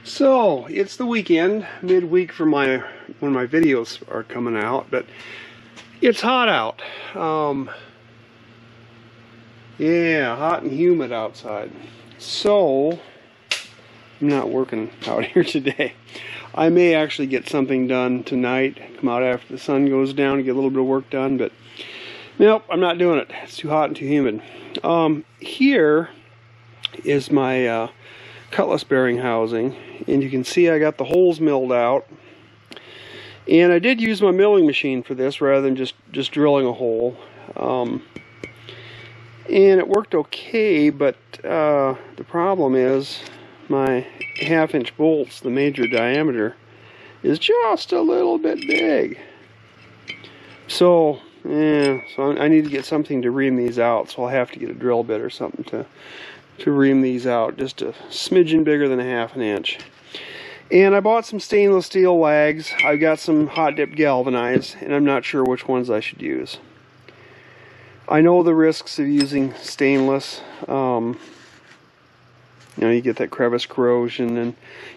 So it's the weekend, midweek for when my videos are coming out, but it's hot out. Yeah, hot and humid outside. So I'm not working out here today. I may actually get something done tonight, come out after the sun goes down and get a little bit of work done, but nope, I'm not doing it. It's too hot and too humid. Here is my cutlass bearing housing, and you can see I got the holes milled out, and I did use my milling machine for this rather than just drilling a hole, and it worked okay, but the problem is my 1/2-inch bolts, the major diameter, is just a little bit big. So I need to get something to ream these out, so I'll have to get a drill bit or something to ream these out, just a smidgen bigger than 1/2 inch. And I bought some stainless steel lags. I've got some hot dip galvanized, and I'm not sure which ones I should use. I know the risks of using stainless. You know, you get that crevice corrosion and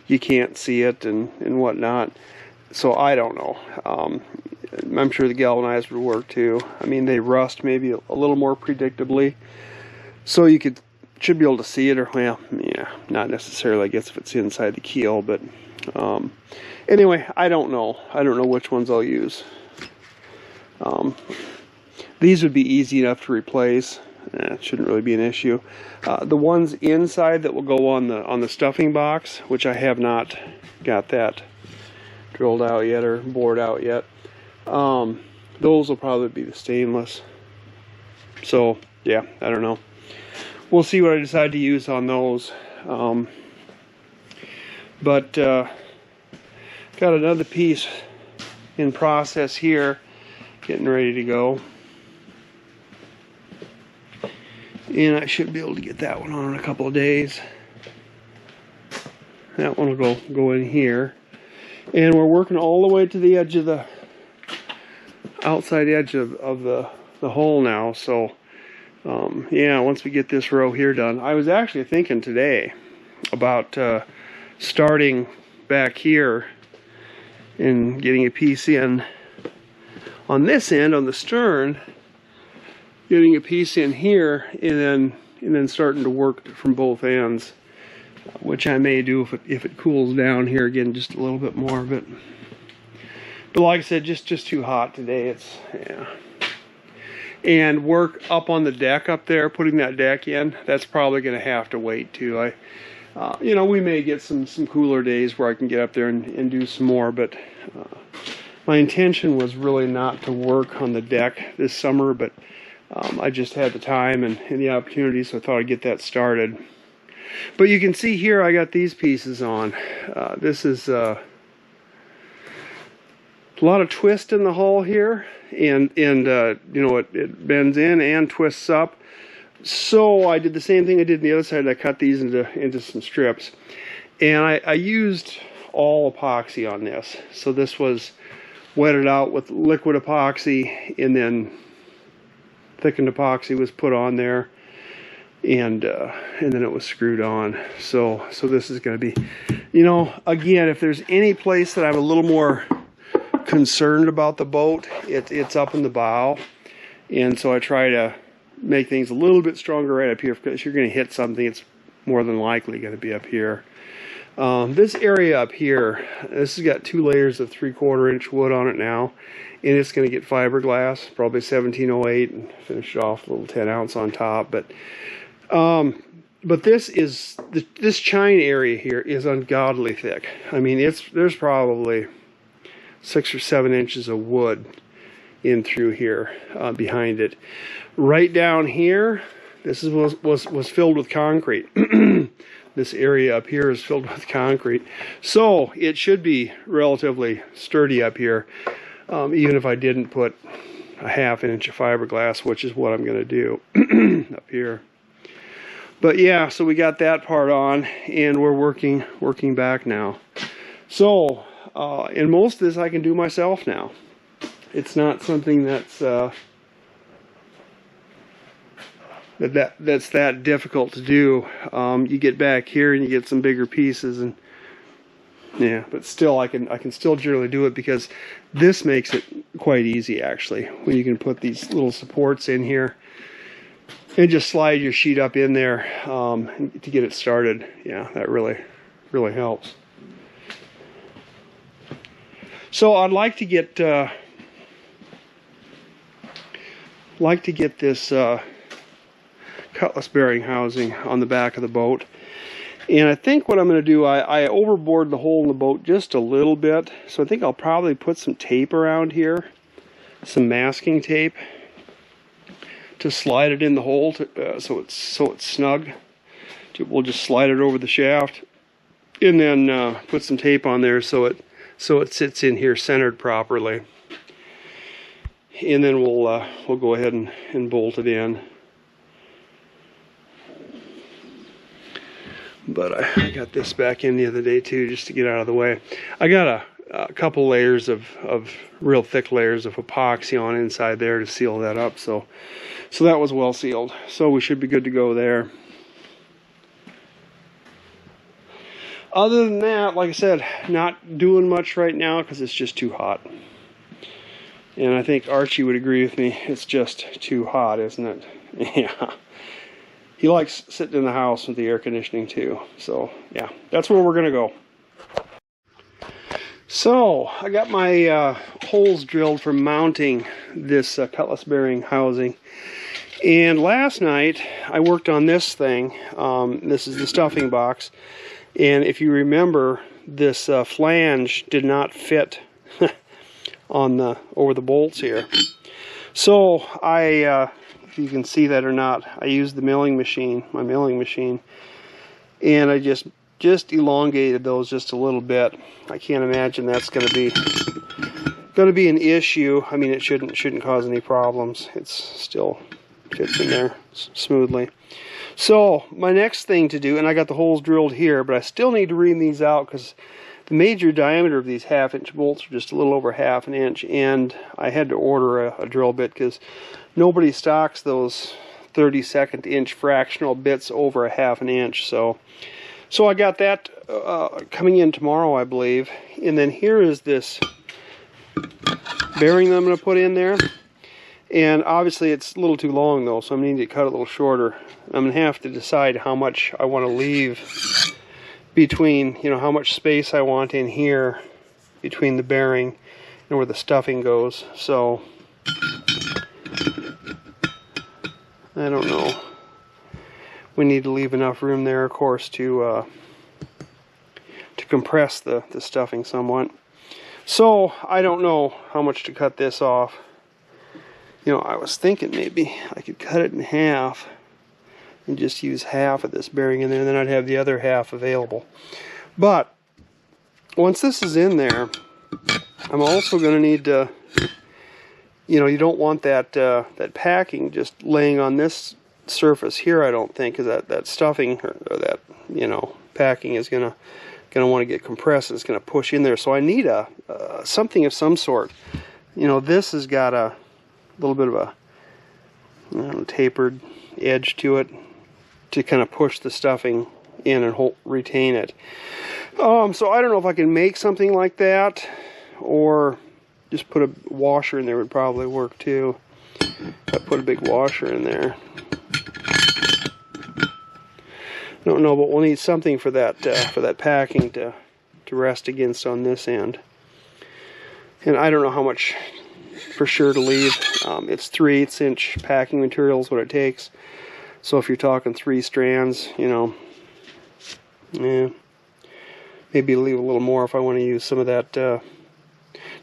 you can't see it and whatnot. So I don't know. I'm sure the galvanized would work too. I mean, they rust maybe a little more predictably, so you should be able to see it, or well, yeah, not necessarily, I guess, if it's inside the keel, but anyway, I don't know which ones I'll use. These would be easy enough to replace. It shouldn't really be an issue. The ones inside that will go on the stuffing box, which I have not got that drilled out yet or bored out yet, those will probably be the stainless. So yeah, I don't know. We'll see what I decide to use on those. But got another piece in process here, getting ready to go. And I should be able to get that one on in a couple of days. That one will go in here. And we're working all the way to the edge of the outside edge of the hole now. So yeah, once we get this row here done, I was actually thinking today about starting back here and getting a piece in on this end, on the stern, getting a piece in here, and then starting to work from both ends, which I may do if it cools down here again just a little bit more. But like I said, just too hot today. It's yeah. And work up on the deck up there, putting that deck in, that's probably going to have to wait too. You know, we may get some cooler days where I can get up there and do some more, but my intention was really not to work on the deck this summer, but I just had the time and the opportunity, so I thought I'd get that started. But you can see here I got these pieces on. This is a lot of twist in the hull here, and you know, it bends in and twists up. So I did the same thing I did on the other side. I cut these into some strips, and I used all epoxy on this. So this was wetted out with liquid epoxy, and then thickened epoxy was put on there, and then it was screwed on. So this is going to be, you know, again, if there's any place that I'm a little more concerned about the boat, it's up in the bow, and so I try to make things a little bit stronger right up here, because if you're going to hit something, it's more than likely going to be up here. This area up here, this has got 2 layers of 3/4 inch wood on it now, and it's going to get fiberglass, probably 1708, and finish it off a little 10 ounce on top. But this chine area here is ungodly thick. I mean, there's probably 6 or 7 inches of wood in through here behind it. Right down here, this was filled with concrete. This area up here is filled with concrete, so it should be relatively sturdy up here, even if I didn't put a 1/2 inch of fiberglass, which is what I'm going to do up here. But yeah, so we got that part on, and we're working back now. So and most of this I can do myself now. It's not something that's that difficult to do. You get back here and you get some bigger pieces, and Yeah, but still I can still generally do it because this makes it quite easy actually, when you can put these little supports in here and just slide your sheet up in there to get it started. Yeah, that really helps. So I'd like to get this cutlass bearing housing on the back of the boat. And I think what I'm going to do, I overbored the hole in the boat just a little bit. So I think I'll probably put some tape around here, some masking tape, to slide it in the hole so it's snug. We'll just slide it over the shaft, and then put some tape on there so it sits in here centered properly. And then we'll go ahead and bolt it in. But I got this back in the other day too, just to get out of the way. I got a couple layers of real thick layers of epoxy on inside there to seal that up. So that was well sealed. So we should be good to go there. Other than that, like I said, not doing much right now because it's just too hot. And I think Archie would agree with me. It's just too hot, isn't it? Yeah. He likes sitting in the house with the air conditioning too. So yeah, that's where we're gonna go. So I got my holes drilled for mounting this cutlass bearing housing. And last night I worked on this thing. This is the stuffing box. And if you remember, this flange did not fit on over the bolts here. So if you can see that or not, I used the milling machine, my milling machine, and I just elongated those just a little bit. I can't imagine that's going to be an issue. I mean, it shouldn't cause any problems. It's still fits in there smoothly. So my next thing to do, and I got the holes drilled here, but I still need to ream these out because the major diameter of these 1/2-inch bolts are just a little over 1/2 inch, and I had to order a drill bit because nobody stocks those 32nd inch fractional bits over 1/2 inch. So I got that coming in tomorrow, I believe. And then here is this bearing that I'm going to put in there. And obviously it's a little too long though, so I'm going to need to cut it a little shorter. I'm going to have to decide how much I want to leave between, how much space I want in here between the bearing and where the stuffing goes. So I don't know. We need to leave enough room there, of course, to compress the stuffing somewhat. So I don't know how much to cut this off. I was thinking maybe I could cut it in half and just use half of this bearing in there, and then I'd have the other half available. But once this is in there, I'm also going to need to, you don't want that that packing just laying on this surface here, I don't think, because that stuffing or that packing is gonna want to get compressed. It's going to push in there. So I need something of some sort. This has got a little bit of a tapered edge to it to kind of push the stuffing in and retain it. So I don't know if I can make something like that, or just put a washer in there would probably work too. I put a big washer in there. I don't know, but we'll need something for that packing to rest against on this end. And I don't know how much for sure to leave. It's 3/8 inch packing material is what it takes. So if you're talking 3 strands, yeah, maybe leave a little more if I want to use some of that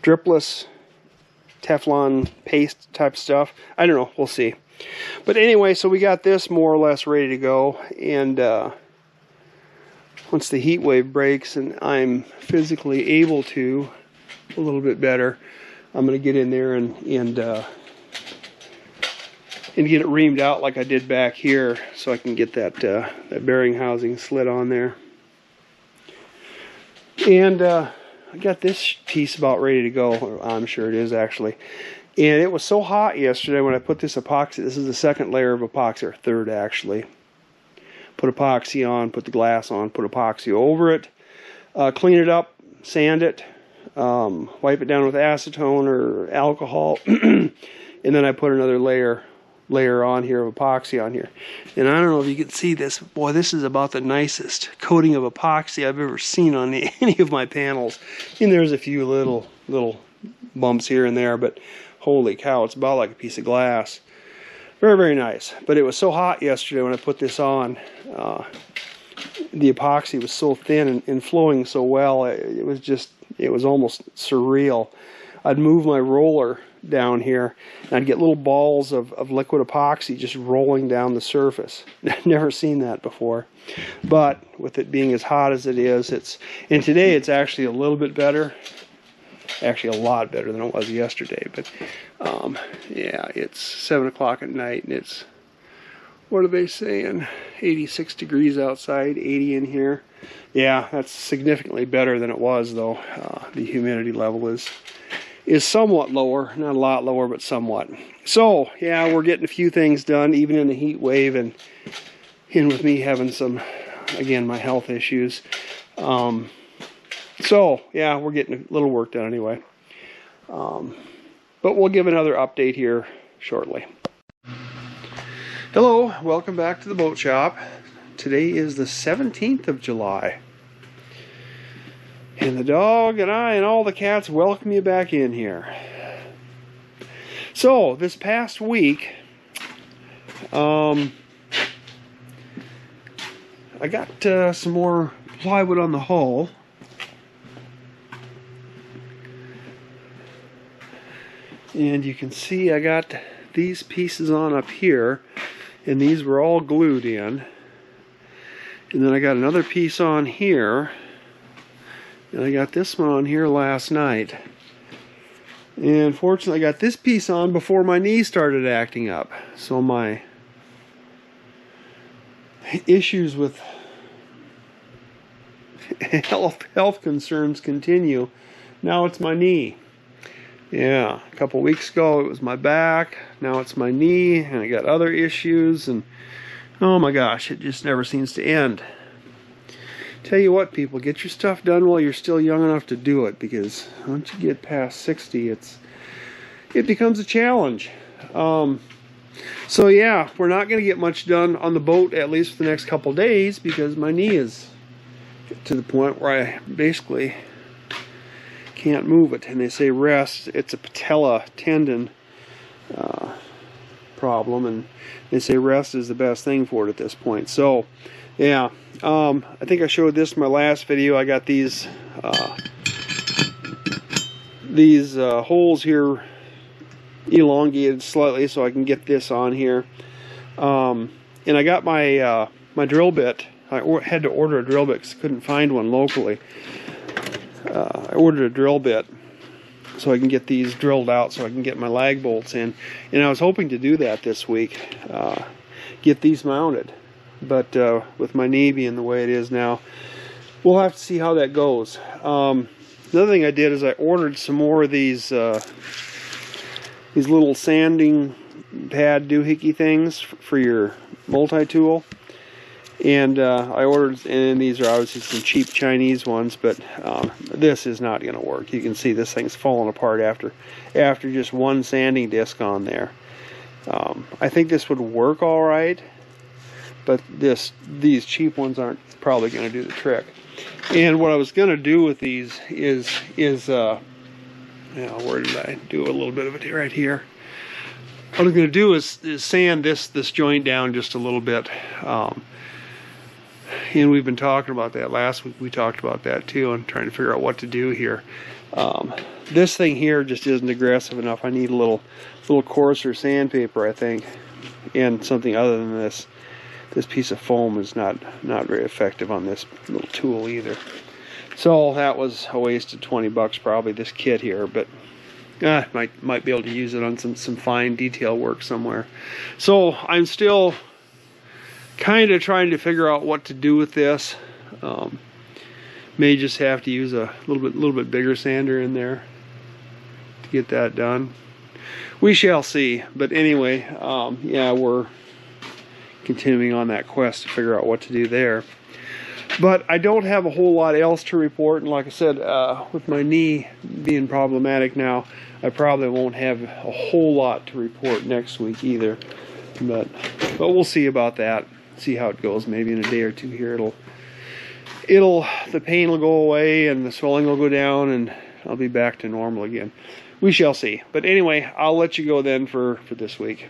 dripless Teflon paste type stuff. I don't know, we'll see. But anyway, so we got this more or less ready to go, and once the heat wave breaks and I'm physically able to a little bit better, I'm going to get in there and get it reamed out like I did back here, so I can get that bearing housing slid on there. And I got this piece about ready to go. I'm sure it is actually. And it was so hot yesterday when I put this epoxy. This is the second layer of epoxy, or third actually. Put epoxy on, put the glass on, put epoxy over it, clean it up sand it, wipe it down with acetone or alcohol, and then I put another layer on here of epoxy on here. And I don't know if you can see this. Boy, this is about the nicest coating of epoxy I've ever seen on any of my panels. And there's a few little bumps here and there, but holy cow, it's about like a piece of glass. Very, very nice. But it was so hot yesterday when I put this on. The epoxy was so thin and flowing so well. It was almost surreal. I'd move my roller down here and I'd get little balls of liquid epoxy just rolling down the surface. Never seen that before. But with it being as hot as it is, and today it's actually a little bit better. Actually a lot better than it was yesterday. But yeah, it's 7 o'clock at night and it's, what are they saying, 86 degrees outside, 80 in here. Yeah, that's significantly better than it was, though. The humidity level is somewhat lower, not a lot lower, but somewhat. So yeah, we're getting a few things done, even in the heat wave, and with me having some, again, my health issues. So yeah, we're getting a little work done anyway. But we'll give another update here shortly. Hello, welcome back to the boat shop. Today is the 17th of July. And the dog and I and all the cats welcome you back in here. So, this past week, I got some more plywood on the hull. And you can see I got these pieces on up here. And these were all glued in. And then I got another piece on here. And I got this one on here last night. And fortunately I got this piece on before my knee started acting up. So my issues with health concerns continue. Now it's my knee. Yeah, a couple weeks ago it was my back, now it's my knee, and I got other issues, and oh my gosh, it just never seems to end. Tell you what, people, get your stuff done while you're still young enough to do it, because once you get past 60, it becomes a challenge. So yeah, we're not going to get much done on the boat, at least for the next couple days, because my knee is to the point where I basically can't move it. And they say rest, it's a patella tendon problem, and they say rest is the best thing for it at this point. So yeah, I think I showed this in my last video. I got these holes here elongated slightly so I can get this on here, and I got my my drill bit. I had to order a drill bit because I couldn't find one locally. I ordered a drill bit so I can get these drilled out so I can get my lag bolts in, and I was hoping to do that this week, get these mounted, but with my knee being the way it is now, we'll have to see how that goes. Another thing I did is I ordered some more of these little sanding pad doohickey things for your multi-tool. And I ordered, and these are obviously some cheap Chinese ones, but this is not going to work. You can see this thing's falling apart after just one sanding disc on there. I think this would work all right, but these cheap ones aren't probably going to do the trick. And what I was going to do with these is where did I do a little bit of it right here? What I'm going to do is sand this joint down just a little bit. And we've been talking about that last week. We talked about that too, and trying to figure out what to do here. This thing here just isn't aggressive enough. I need a little coarser sandpaper, I think, and something other than this. This piece of foam is not very effective on this little tool either. So that was a waste of $20 probably, this kit here, but might be able to use it on some fine detail work somewhere. So I'm still kind of trying to figure out what to do with this. May just have to use a little bit bigger sander in there to get that done. We shall see. But anyway, yeah, we're continuing on that quest to figure out what to do there. But I don't have a whole lot else to report, and like I said, with my knee being problematic now, I probably won't have a whole lot to report next week either. But we'll see about that. See how it goes. Maybe in a day or two here, the pain will go away and the swelling will go down, and I'll be back to normal again. We shall see. But anyway, I'll let you go then for this week.